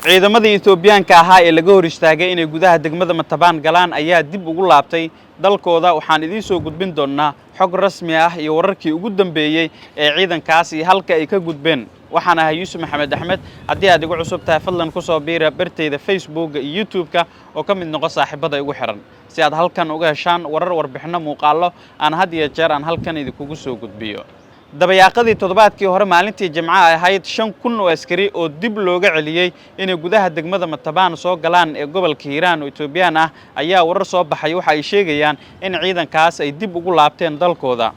ciidamadii Itoobiyaanka ahaa ee laga hor istaagay inay gudaha degmada Matabaan galaan ayaa dib ugu laabtay dalkooda. Waxaan idin soo gudbin doonaa xog rasmi ah iyo wararkii ugu dambeeyay ee ciidankaasi halka ay ka gudbeen. waxaan ahay Yuusuf Maxamed Axmed. haddii aad igu cusub tahay fadlan ku soo biira bartayda Facebook iyo YouTube-ka oo ka mid noqo saaxiibada igu xiran si aad halkan uga heshaan warar warbixino muuqaalo aan had iyo jeer aan halkan idinku soo gudbiyo. dabayaaqadii toddobaadkii hore maalintii Jimcaha ahayd 5,000 oo askari oo dib looga celiyay inay gudaha degmada Matabaan soo galaan ee gobolka Hiiraan oo Itoobiyaan ah ayaa warar soo baxay waxa ay sheegayaan in ciidankaas ay dib ugu laabteen dalkooda.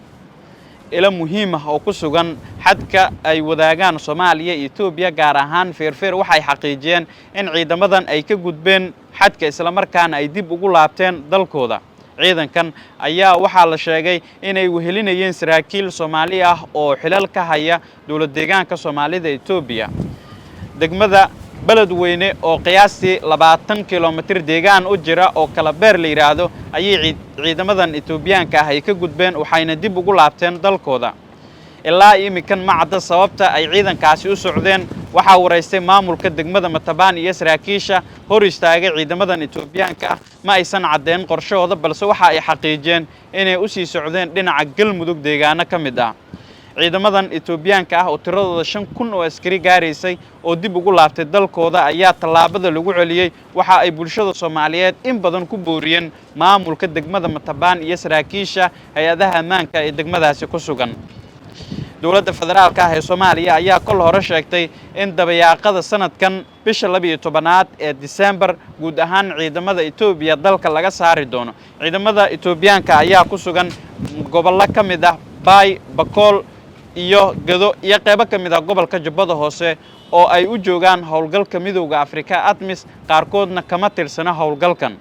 ila muhiim ah oo ku sugan xadka ay wadaagaan Soomaaliya iyo Itoobiya gaar ahaan Feerfeer waxay xaqiijiyeen in ciidamadan ay ka gudbeen xadka isla markaana ay dib ugu laabteen dalkooda. ciidankan ayaa waxaa la sheegay inay wehelinayeen saraakiil Soomaali ah oo xilal ka haya dawlad deegaanka Soomaalida Itoobiya. degmada Beledweyne oo qiyaastii 20 kiiloomitir deegaan u jira oo kala beer la yiraahdo ayay ciidamadan Itoobiyaanka ah ay ka gudbeen waxayna dib ugu laabteen dalkooda. ilaa imikan ma cadda sababta ay ciidankaasi u socdeen. waxaa wareystay maamulka degmada Matabaan iyo saraakiisha hor istaagay ciidamadan Itoobiyaanka ah ma aysan caddeyn qorshahooda balse waxa ay xaqiijiyeen inay u sii socdeen dhinaca Galmudug deegaano ka mid ah. ciidamadan Itoobiyaanka ah oo tiradooda 5,000 oo askari gaaraysay oo dib ugu laabtay dalkooda ayaa tallaabada lagu celiyay. waxa ay bulshada Soomaaliyeed in badan ku booriyeen maamulka degmada Matabaan iyo saraakiisha hay'adaha ammaanka ee degmadaasi ku sugan. dawladda federaalka ah ee Soomaaliya ayaa kol hore sheegtay in dabayaaqada sanadkan bisha 12aad ee December guud ahaan ciidamada Itoobiya dalka laga saari doono. ciidamada Itoobiyaanka ayaa ku sugan gobollo ka mid ah Bay, Bakool iyo Gado iyo qaybo ka mid ah gobolka Jubbada Hoose oo ay u joogaan howlgalka Midowga Afrika ATMIS qaarkoodna kama tirsana howlgalkan.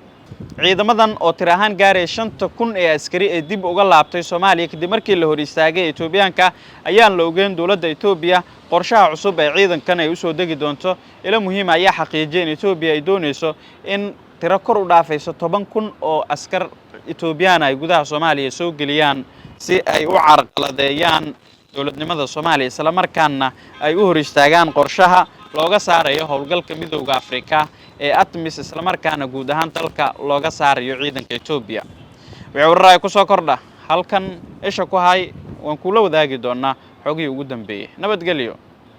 ciidamadan oo tir ahaan gaaray 5,000 ee askari ee dib uga laabtay Soomaaliya kadib markii la hor istaagay Itoobiyaanka ayaan la ogeyn dawladda Itoobiya qorshaha cusub ee ciidankan ay u soo degi doonto. ila muhiim ayaa xaqiijiyay in Itoobiya ay doonayso in tiro kor u dhaafayso 10,000 oo askar Itoobiyaan ay gudaha Soomaaliya soo geliyaan si ay u carqaladeeyaan dawladnimada Soomaaliya isla markaana ay u hor istaagaan qorshaha looga saarayo howlgalka Midowga Afrika ee ATMIS isla markaana guud ahaan dalka looga saarayo ciidanka Itoobiya. wixii warar ay ku soo kordha halkan isha ku hay waan kula wadaagi doonaa xogii ugu dambeeyay. nabadgelyo.